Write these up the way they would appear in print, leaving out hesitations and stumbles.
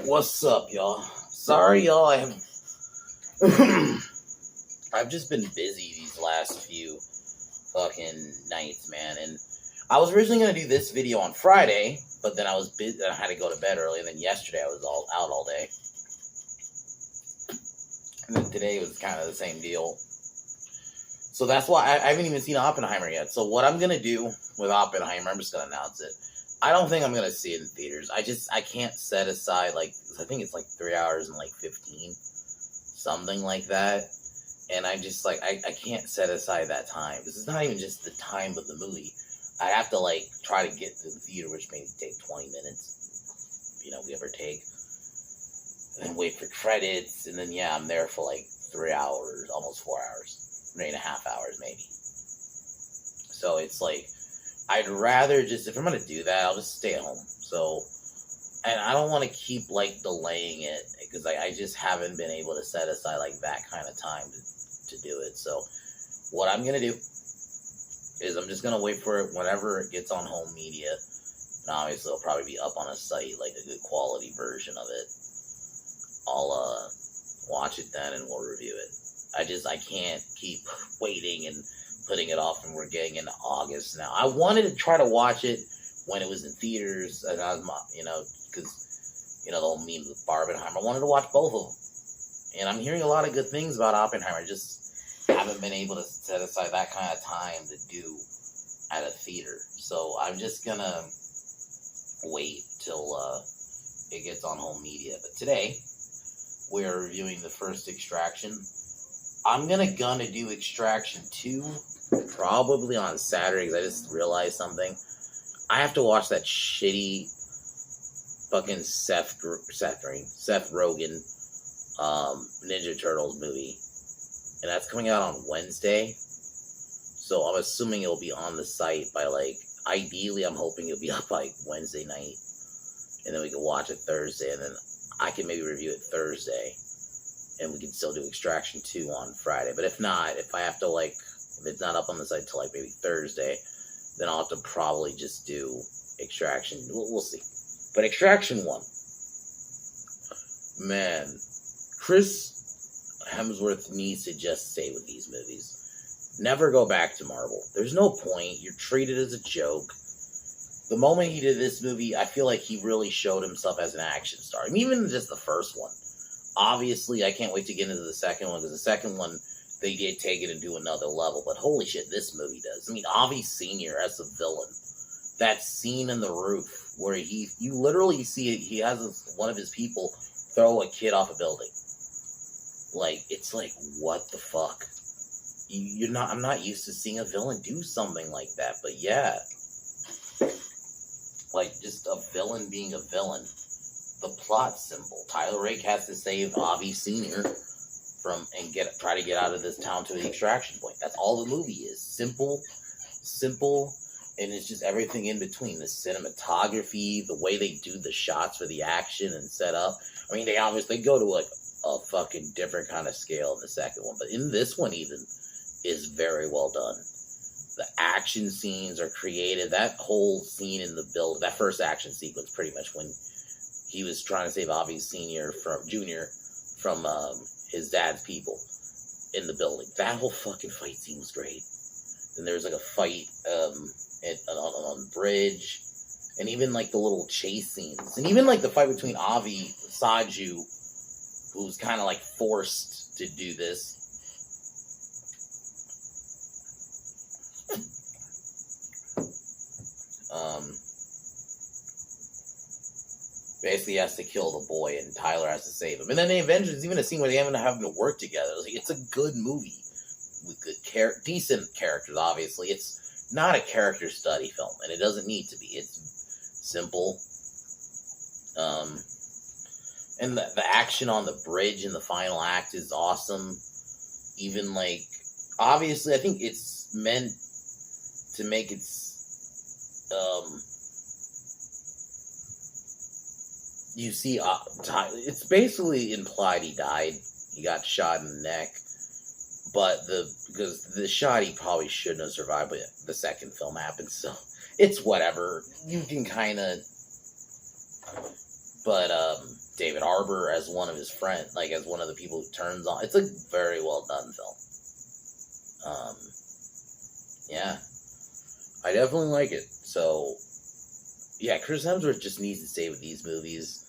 What's up, y'all? Sorry, y'all. I've just been busy these last few fucking nights, man. And I was originally gonna do this video on Friday, but then I was busy. I had to go to bed early. And then yesterday I was all out all day. And then today was kind of the same deal. So that's why I haven't even seen Oppenheimer yet. So what I'm gonna do with Oppenheimer, I'm just gonna announce it. I don't think I'm gonna see it in theaters. I can't set aside I think it's 3 hours and 15, something like that. And I just I can't set aside that time. This is not even just the time of the movie. I have to try to get to the theater, which may take 20 minutes, give or take. And then wait for credits, and then I'm there for 3 hours, almost 4 hours, 3.5 hours maybe. So it's I'd rather just, if I'm going to do that, I'll just stay at home. So, and I don't want to keep, delaying it, because I just haven't been able to set aside, that kind of time to do it. So, what I'm going to do is I'm just going to wait for it whenever it gets on home media. And obviously, it'll probably be up on a site, a good quality version of it. I'll watch it then, and we'll review it. I can't keep waiting and putting it off, and we're getting into August now. I wanted to try to watch it when it was in theaters, and I was, because, the whole meme with Barbenheimer. I wanted to watch both of them, and I'm hearing a lot of good things about Oppenheimer. I just haven't been able to set aside that kind of time to do at a theater. So I'm just gonna wait till it gets on home media. But today, we're reviewing the first Extraction. I'm gonna do Extraction 2 probably on Saturday, because I just realized something. I have to watch that shitty fucking Seth Rogen Ninja Turtles movie, and that's coming out on Wednesday. So I'm assuming it'll be on the site by ideally I'm hoping it'll be up Wednesday night, and then we can watch it Thursday, and then I can maybe review it Thursday, and we can still do Extraction 2 on Friday. But if not, if I have to if it's not up on the site till maybe Thursday, then I'll have to probably just do Extraction. We'll see. But Extraction 1, man, Chris Hemsworth needs to just stay with these movies. Never go back to Marvel. There's no point. You're treated as a joke. The moment he did this movie, I feel like he really showed himself as an action star. I mean, even just the first one. Obviously, I can't wait to get into the second one, because the second one, they did take it and do another level. But holy shit, this movie does. I mean, Avi Sr. as a villain. That scene in the roof where you literally see it, he has one of his people throw a kid off a building. It's what the fuck? I'm not used to seeing a villain do something like that, but yeah. Just a villain being a villain. The plot simple. Tyler Rake has to save Avi Sr. and try to get out of this town to the extraction point. That's all the movie is. Simple, and it's just everything in between. The cinematography, the way they do the shots for the action and set up. I mean, they go to a fucking different kind of scale in the second one, but in this one even is very well done. The action scenes are creative. That whole scene in the build, that first action sequence, pretty much when he was trying to save Avi Jr. from his dad's people in the building. That whole fucking fight scene was great. Then there's a fight on the bridge, and even the little chase scenes, and even the fight between Avi Saju, who's kind of forced to do this. Basically has to kill the boy, and Tyler has to save him. And then the Avengers, even a scene where they end up having to work together. It's a good movie with good decent characters. Obviously, it's not a character study film, and it doesn't need to be. It's simple. And the action on the bridge in the final act is awesome. Even obviously, I think it's meant to make it. You see, it's basically implied he died. He got shot in the neck, but because the shot he probably shouldn't have survived, but the second film happened, so it's whatever. You can kind of But David Harbour as one of his friends, like as one of the people who turns on. It's a very well done film. Yeah, I definitely like it. So, yeah, Chris Hemsworth just needs to stay with these movies.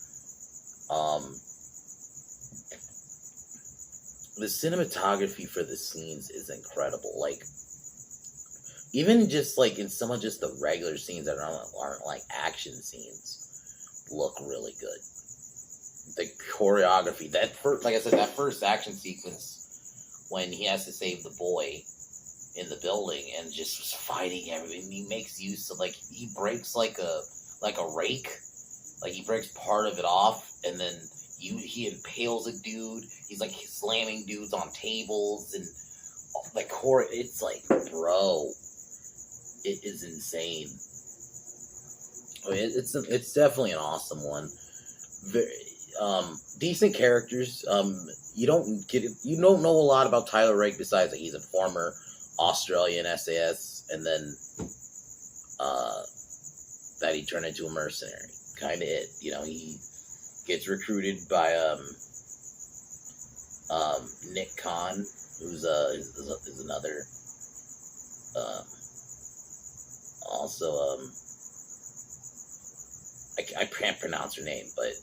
The cinematography for the scenes is incredible. Like, even just like in some of just the regular scenes that aren't like action scenes, look really good. The choreography, that first, like I said, that first action sequence when he has to save the boy in the building and just was fighting everything. He makes use of, like, he breaks like a rake, like he breaks part of it off, and then he impales a dude. He's like slamming dudes on tables, and the core. It's like, bro, it is insane. I mean, it's definitely an awesome one. Very decent characters. You don't know a lot about Tyler Rake besides that he's a former Australian SAS, and then that he turned into a mercenary. Kind of it. You know, he gets recruited by Nick Khan, who's is another also I can't pronounce her name, but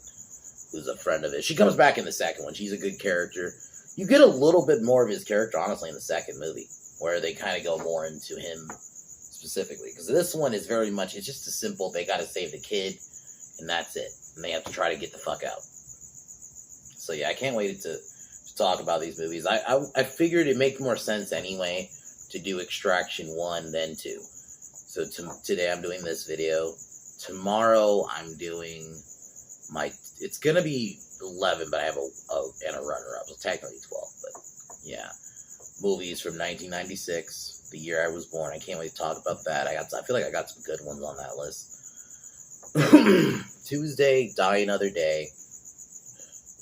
who's a friend of his. She comes back in the second one. She's a good character. You get a little bit more of his character, honestly, in the second movie, where they kind of go more into him specifically. Because this one is very much, it's just a simple, they got to save the kid, and that's it. And they have to try to get the fuck out. So yeah, I can't wait to talk about these movies. I figured it make more sense anyway to do Extraction 1 than 2. So today I'm doing this video. Tomorrow I'm doing it's going to be 11, but I have a runner-up. So technically 12, but yeah. Movies from 1996, the year I was born. I can't wait to talk about that. I feel like I got some good ones on that list. Tuesday, Die Another Day.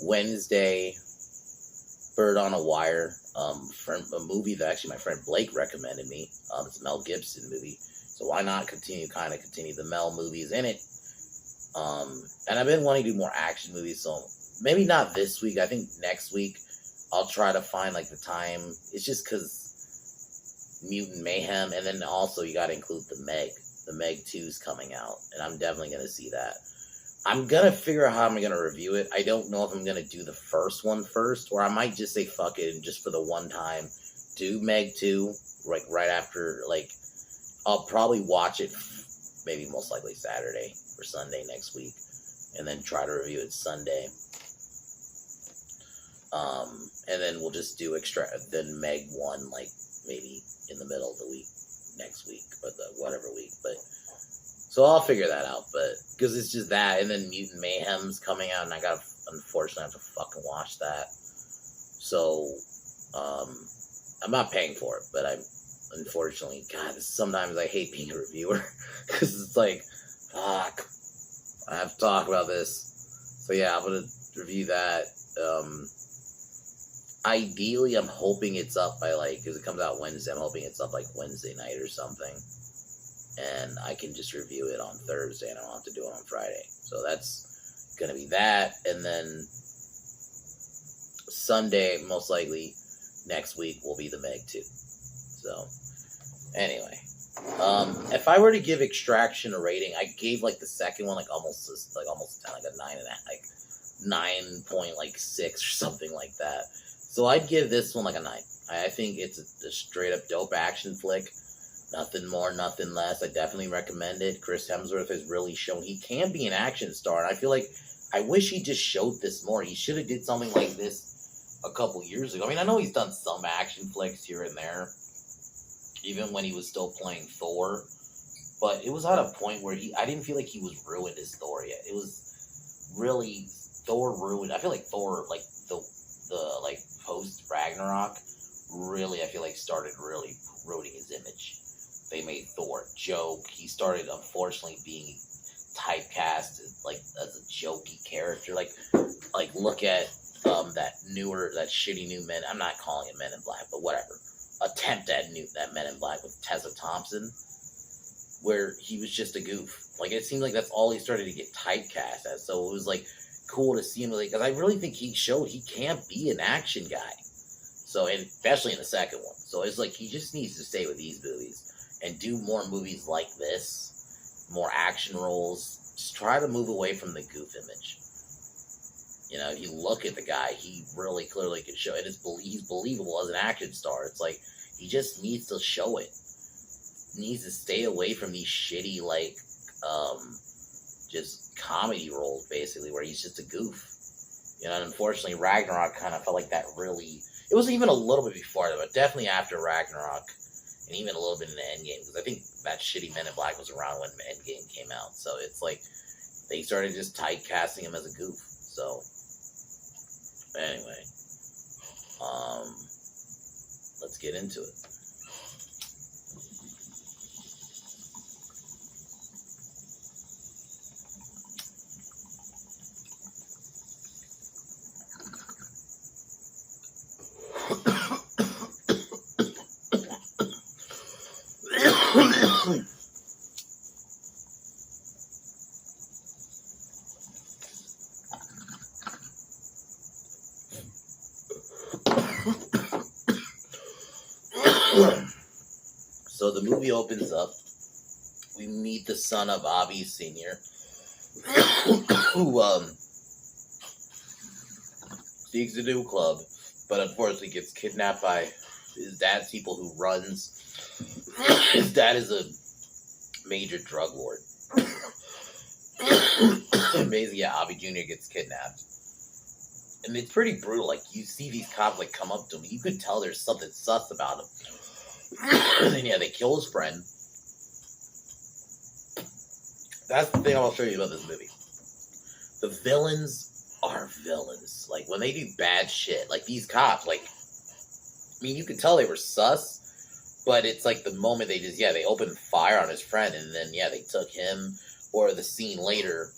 Wednesday, Bird on a Wire. A movie that actually my friend Blake recommended me. It's a Mel Gibson movie. So why not continue the Mel movies in it? And I've been wanting to do more action movies, so maybe not this week. I think next week I'll try to find like the time. It's just because Mutant Mayhem, and then also you got to include the Meg. The Meg 2's coming out, and I'm definitely going to see that. I'm going to figure out how I'm going to review it. I don't know if I'm going to do the first one first, or I might just say fuck it and just for the one time do Meg 2 like right after. Like, I'll probably watch it maybe most likely Saturday or Sunday next week, and then try to review it Sunday. And then we'll just do then Meg 1 like maybe in the middle of the week next week, or whatever week. But so I'll figure that out. But because it's just that, and then Mutant Mayhem's coming out, and I got unfortunately have to fucking watch that. So I'm not paying for it, but unfortunately, God, sometimes I hate being a reviewer because it's like, fuck, I have to talk about this. So yeah, I'm gonna review that. Ideally, I'm hoping it's up by because it comes out Wednesday. I'm hoping it's up like Wednesday night or something, and I can just review it on Thursday, and I don't have to do it on Friday. So that's gonna be that, and then Sunday, most likely next week, will be the Meg 2. So anyway, if I were to give Extraction a rating, I gave like the second one almost 10, like a 9.5, 9.6 or something like that. So I'd give this one like a 9. I think it's a straight up dope action flick. Nothing more, nothing less. I definitely recommend it. Chris Hemsworth has really shown he can be an action star, and I feel like I wish he just showed this more. He should have did something like this a couple years ago. I mean, I know he's done some action flicks here and there, even when he was still playing Thor, but it was at a point where I didn't feel like he was ruined as Thor yet. It was really Thor ruined. I feel like Thor, like the post Ragnarok, really I feel like started really ruining his image. They made Thor a joke. He started unfortunately being typecast as a jokey character. Like look at that shitty new Men. I'm not calling it Men in Black, but whatever. Attempt at that Men in Black with Tessa Thompson, where he was just a goof. Like, it seemed like that's all he started to get typecast as. So it was, like, cool to see him, like, because I really think he showed he can't be an action guy. So, and especially in the second one. So it's like, he just needs to stay with these movies and do more movies like this, more action roles. Just try to move away from the goof image. You know, you look at the guy, he really clearly can show it. He's believable as an action star. It's like, he just needs to show it. Needs to stay away from these shitty, like, just comedy roles, basically, where he's just a goof. You know, and unfortunately, Ragnarok kind of felt like that really... It wasn't even a little bit before that, but definitely after Ragnarok, and even a little bit in the Endgame, because I think that shitty Men in Black was around when Endgame came out. So it's like, they started just typecasting him as a goof. So, anyway, let's get into it. So the movie opens up. We meet the son of Avi Sr., who seeks to do a club, but unfortunately gets kidnapped by his dad's people, who runs. His dad is a major drug lord. Basically, yeah, Avi Jr. gets kidnapped. And it's pretty brutal. Like, you see these cops, like, come up to him. You could tell there's something sus about him. And then, yeah, they kill his friend. That's the thing I'll show you about this movie. The villains are villains. Like, when they do bad shit, like, these cops, like, I mean, you could tell they were sus, but it's like the moment they just, they opened fire on his friend, and then, they took him. Or the scene later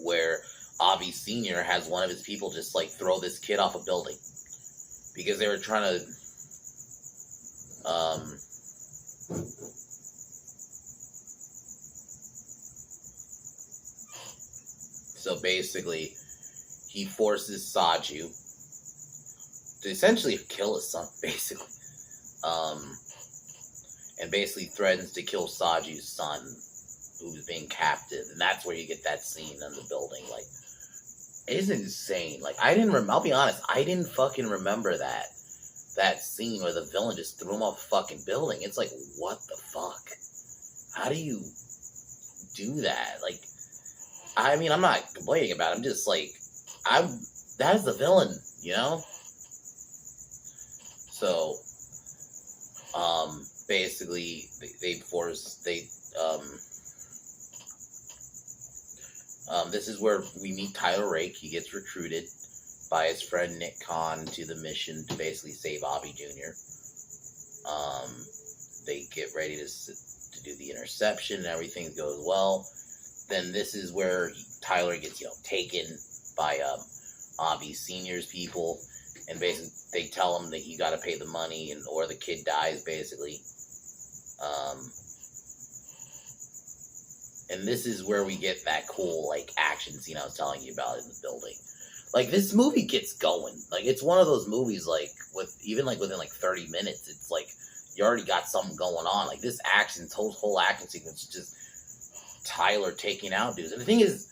where Avi Sr. has one of his people just, like, throw this kid off a building. Because they were trying to, so basically, he forces Saju to essentially kill his son, basically. And basically threatens to kill Saju's son, who's being captive. And that's where you get that scene in the building. Like, it's insane. Like, I'll be honest, I didn't fucking remember that scene where the villain just threw him off a fucking building. It's like, what the fuck? How do you do that? Like, I mean, I'm not complaining about it. I'm just like, that is the villain, you know? So, basically, this is where we meet Tyler Rake. He gets recruited by his friend Nick Khan to the mission to basically save Avi Jr. They get ready to do the interception, and everything goes well. Then this is where Tyler gets, taken by Avi Sr.'s people, and basically they tell him that you got to pay the money, or the kid dies, basically. And this is where we get that cool, like, action scene I was telling you about in the building. Like, this movie gets going. Like, it's one of those movies, like, within, like, 30 minutes, it's like, you already got something going on. Like, this whole action sequence is just Tyler taking out dudes. And the thing is,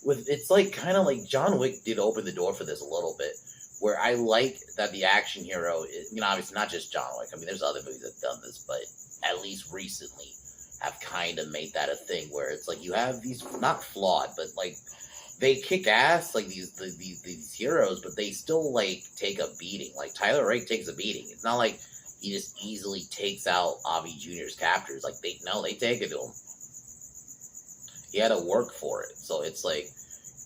it's like, kind of like John Wick did open the door for this a little bit, where I like that the action hero is, obviously not just John Wick. I mean, there's other movies that have done this, but at least recently have kind of made that a thing where it's like you have these, not flawed, but like they kick ass, like these heroes, but they still like take a beating. Like Tyler Rake takes a beating. It's not like he just easily takes out Avi Jr.'s captors. Like they take it to him. He had to work for it. So it's like,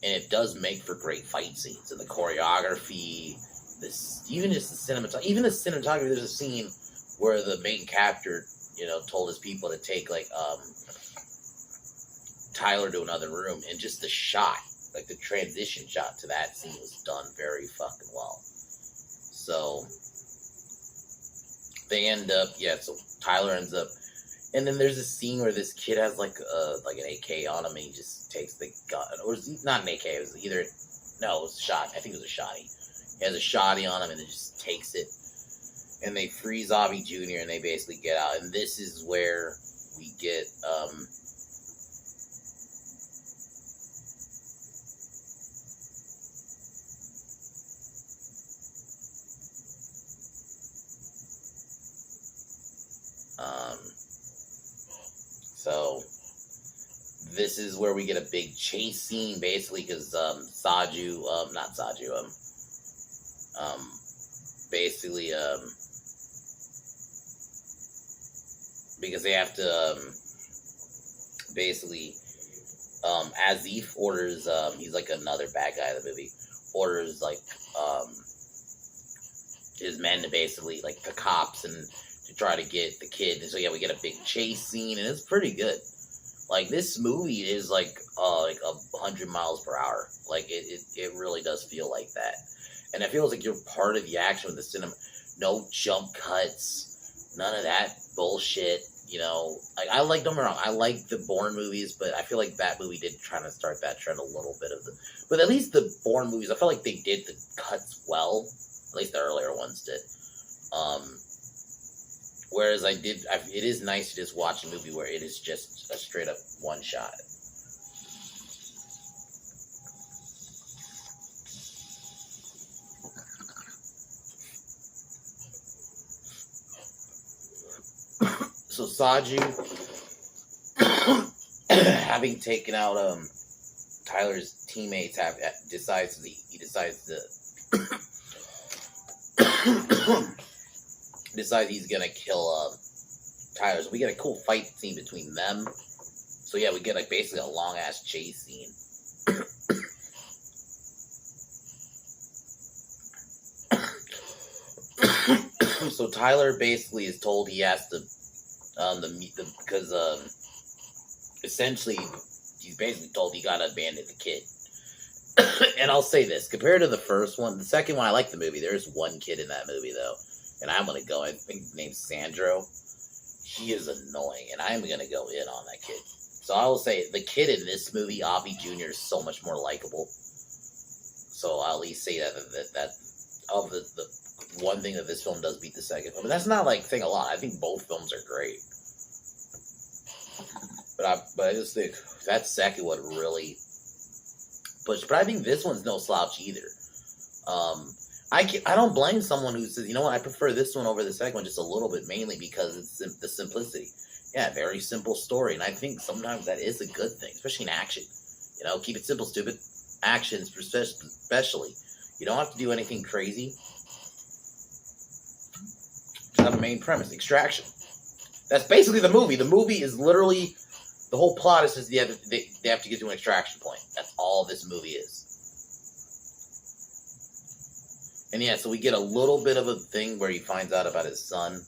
and it does make for great fight scenes, and the choreography, even the cinematography. There's a scene where the main captor, told his people to take like Tyler to another room, and just the shot, like the transition shot to that scene was done very fucking well. So they end up, so Tyler ends up And then there's a scene where this kid has like an AK on him, and he just takes the gun, or not an AK. It was either no, it was a shot. I think it was a shotty. He has a shotty on him, and then just takes it. And they freeze Avi Jr. and they basically get out. And this is where we get so this is where we get a big chase scene, basically, because Saju, not Saju, basically, because they have to, basically, Azif orders, he's like another bad guy in the movie, orders, like, his men to basically, like, the cops, and to try to get the kid. And so, yeah, we get a big chase scene, and it's pretty good. Like, this movie is, like 100 miles per hour. Like, it really does feel like that. And it feels like you're part of the action with the cinema. No jump cuts. None of that bullshit. You know, like, don't get me wrong, I like the Bourne movies, but I feel like that movie did try to start that trend a little bit of the... But at least the Bourne movies, I felt like they did the cuts well. At least the earlier ones did. Whereas it is nice to just watch a movie where it is just a straight up one shot. So Saju, having taken out Tyler's teammates, decides to decides he's gonna kill Tyler. So we get a cool fight scene between them. So yeah, we get like basically a long ass chase scene. So Tyler basically is told he has to because essentially he's basically told he gotta abandon the kid. And I'll say this, compared to the first one, the second one, I like the movie. There's one kid in that movie though, and I'm gonna go. I think his name's Sandro. He is annoying, and I'm gonna go in on that kid. So I will say the kid in this movie, Avi Jr., is so much more likable. So I'll at least say that of the one thing that this film does beat the second film. But that's not like saying a lot. I think both films are great. But I just think that second one really pushed. But I think this one's no slouch either. I don't blame someone who says, you know what, I prefer this one over the second one just a little bit, mainly because it's the simplicity. Yeah, very simple story, and I think sometimes that is a good thing, especially in action. You know, keep it simple, stupid. Actions, especially. You don't have to do anything crazy. Just have a main premise, extraction. That's basically the movie. The movie is literally, the whole plot is just they have to get to an extraction point. That's all this movie is. And yeah, so we get a little bit of a thing where he finds out about his son.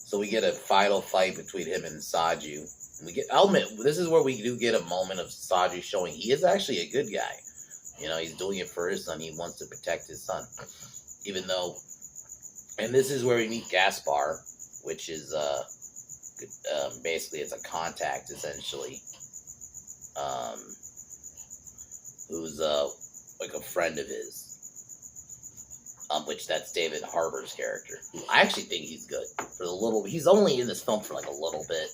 So we get a final fight between him and Saju. And I'll admit, this is where we do get a moment of Saju showing he is actually a good guy. You know, he's doing it for his son. He wants to protect his son. Even though, and this is where we meet Gaspar, which is, basically it's a contact, essentially. Who's like a friend of his, which that's David Harbour's character. Who I actually think he's good for the little. He's only in this film for like a little bit.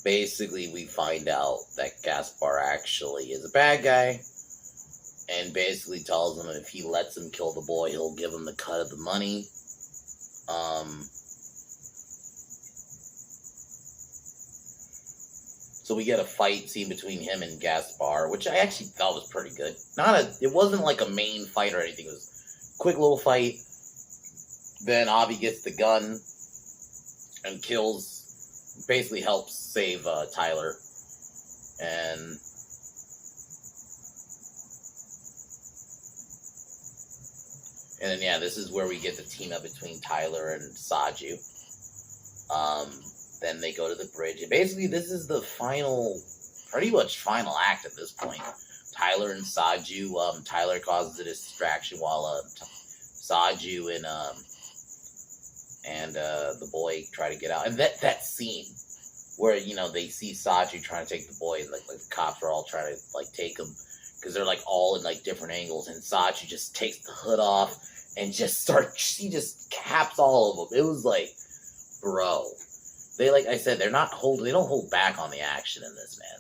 Basically, we find out that Gaspar actually is a bad guy. And basically tells him if he lets him kill the boy, he'll give him the cut of the money. So we get a fight scene between him and Gaspar, which I actually thought was pretty good. It wasn't like a main fight or anything. It was a quick little fight. Then Avi gets the gun and basically helps save Tyler. And And then, yeah, this is where we get the team up between Tyler and Saju. Then they go to the bridge. And basically, this is the pretty much final act at this point. Tyler and Saju. Tyler causes a distraction while Saju and the boy try to get out. And that scene where they see Saju trying to take the boy, and like the cops are all trying to like take him because they're like all in like different angles, and Saju just takes the hood off and she just caps all of them. It was like, bro, they, like I said, they don't hold back on the action in this, man.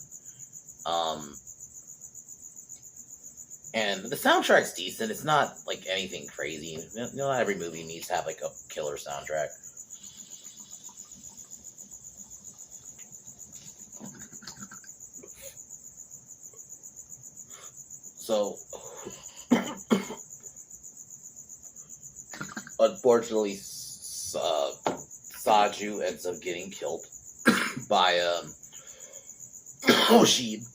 And the soundtrack's decent. It's not like anything crazy. Not every movie needs to have like a killer soundtrack. So, unfortunately, Saju ends up getting killed by Oshib.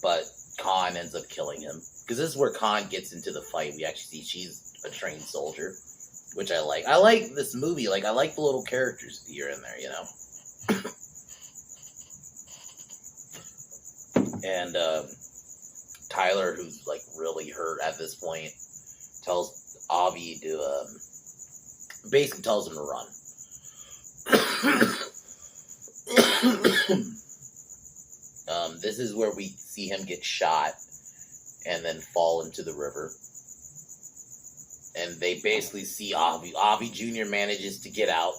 But Khan ends up killing him. Because this is where Khan gets into the fight. We actually see she's a trained soldier, which I like. I like this movie. Like, I like the little characters here and there, And Tyler, who's like really hurt at this point, tells Avi to basically tells him to run. This is where we see him get shot and then fall into the river. And they basically see Avi. Avi Jr. manages to get out.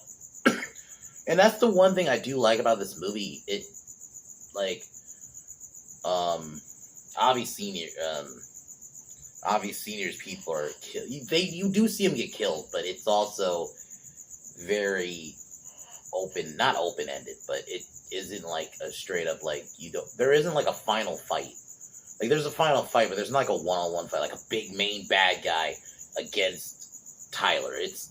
And that's the one thing I do like about this movie. It, like, Avi Senior's people are killed. You do see him get killed, but it's also very not open-ended, but it isn't like a straight up like there isn't like a final fight. Like there's a final fight, but there's not like a one-on-one fight, like a big main bad guy against Tyler. It's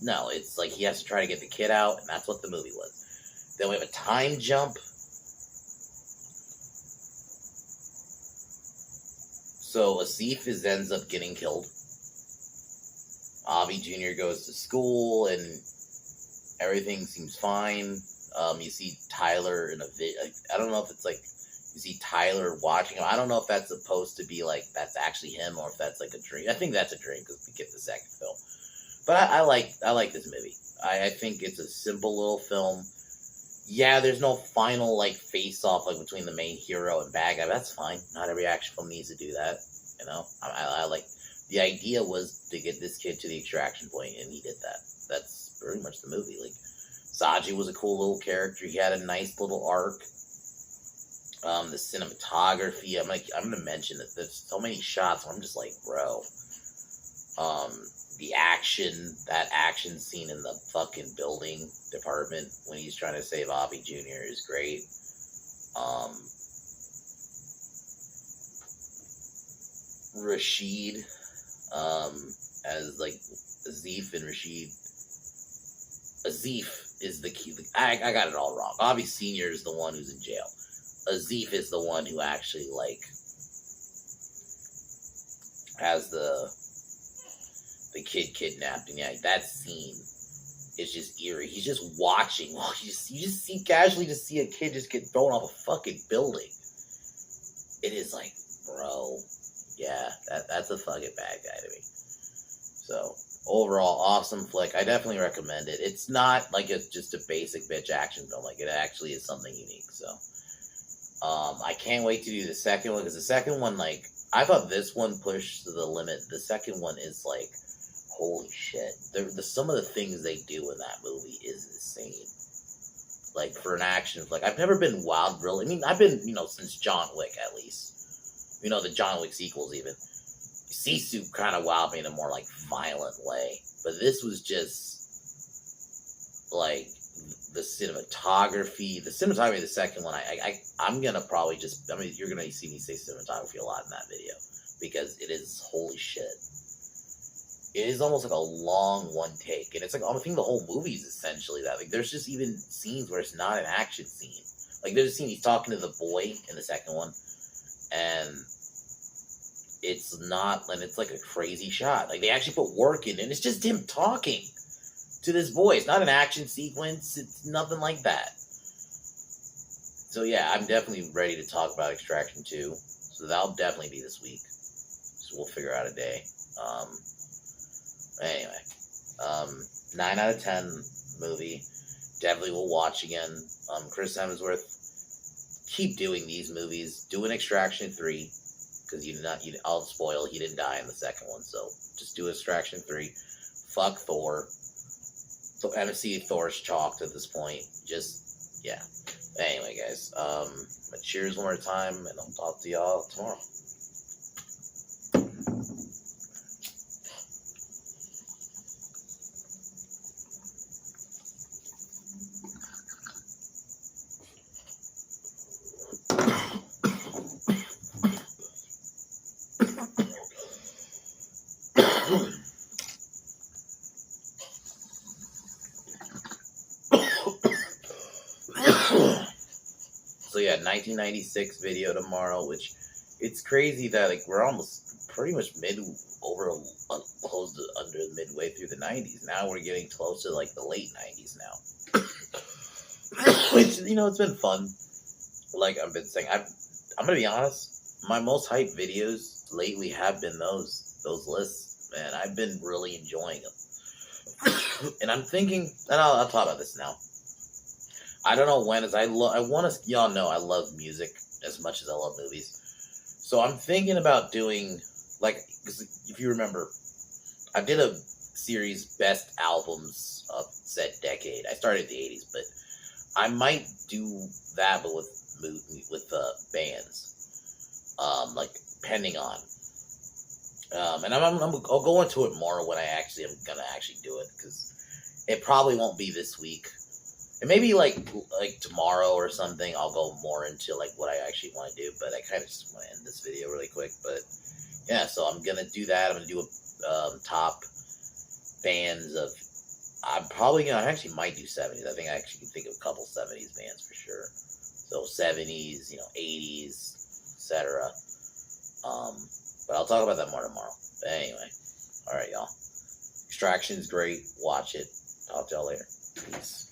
like he has to try to get the kid out, and that's what the movie was. Then we have a time jump. So Asif ends up getting killed. Avi Jr. goes to school, and everything seems fine. You see Tyler in a I don't know if it's like you see Tyler watching him. I don't know if that's supposed to be like that's actually him or if that's like a dream. I think that's a dream because we get the second film. But I like this movie. I think it's a simple little film. Yeah, there's no final like face off like between the main hero and bad guy. But that's fine. Not every action film needs to do that. I like the idea was to get this kid to the extraction point, and he did that. That's pretty much the movie. Like Saji was a cool little character. He had a nice little arc. The cinematography. I'm gonna mention that there's so many shots where I'm just like, bro. The that action scene in the fucking building department when he's trying to save Avi Jr. is great. Rashid, as like Azif and Rashid. Azif is the key. I got it all wrong. Avi Sr. is the one who's in jail. Azif is the one who actually like has the kid kidnapped, and yeah, that scene is just eerie. He's just watching while you just see casually to see a kid just get thrown off a fucking building. It is like, bro, yeah, that's a fucking bad guy to me. So overall, awesome flick. I definitely recommend it. It's not like it's just a basic bitch action film. Like it actually is something unique. So I can't wait to do the second one because the second one, like I thought this one pushed to the limit. The second one is like, holy shit. Some of the things they do in that movie is insane. Like, for an action, like, I've never been wowed, really. I mean, I've been, since John Wick, at least. The John Wick sequels, even. Sisu kind of wowed me in a more, like, violent way. But this was just, like, the cinematography. The cinematography of the second one, I'm going to probably just, you're going to see me say cinematography a lot in that video. Because it is, holy shit. It is almost like a long one take. And it's like, I think the whole movie is essentially that. Like, there's just even scenes where it's not an action scene. Like, there's a scene he's talking to the boy in the second one. And it's not, and it's like a crazy shot. Like, they actually put work in, and it's just him talking. to this voice. Not an action sequence. It's nothing like that. So yeah, I'm definitely ready to talk about Extraction 2. So that'll definitely be this week. So we'll figure out a day. Anyway, 9 out of 10 movie. Definitely will watch again. Chris Hemsworth, keep doing these movies. Do an Extraction 3. Because I'll spoil, he didn't die in the second one. So just do Extraction 3. Fuck Thor. So NFC Thor's chalked at this point. Just, yeah. Anyway, guys, cheers one more time, and I'll talk to y'all tomorrow. So yeah, 1996 video tomorrow, which it's crazy that like we're almost pretty much close to under midway through the 90s. Now we're getting close to like the late 90s now, which it's been fun. Like I've been saying, I'm gonna be honest, my most hyped videos lately have been those lists. Man, I've been really enjoying them, and I'm thinking, and I'll talk about this now. I don't know when, y'all know I love music as much as I love movies. So I'm thinking about doing, because if you remember, I did a series, Best Albums of Said Decade. I started in the 80s, but I might do that, but with bands, pending on. And I'll go into it more when I'm gonna do it, because it probably won't be this week. And maybe like tomorrow or something, I'll go more into like what I actually want to do. But I kind of just want to end this video really quick. But yeah, so I'm gonna do that. I'm gonna do a top bands of. I actually might do 70s. I think I actually can think of a couple 70s bands for sure. So 70s, 80s, etc. But I'll talk about that more tomorrow. But anyway, all right, y'all. Extraction's great. Watch it. Talk to y'all later. Peace.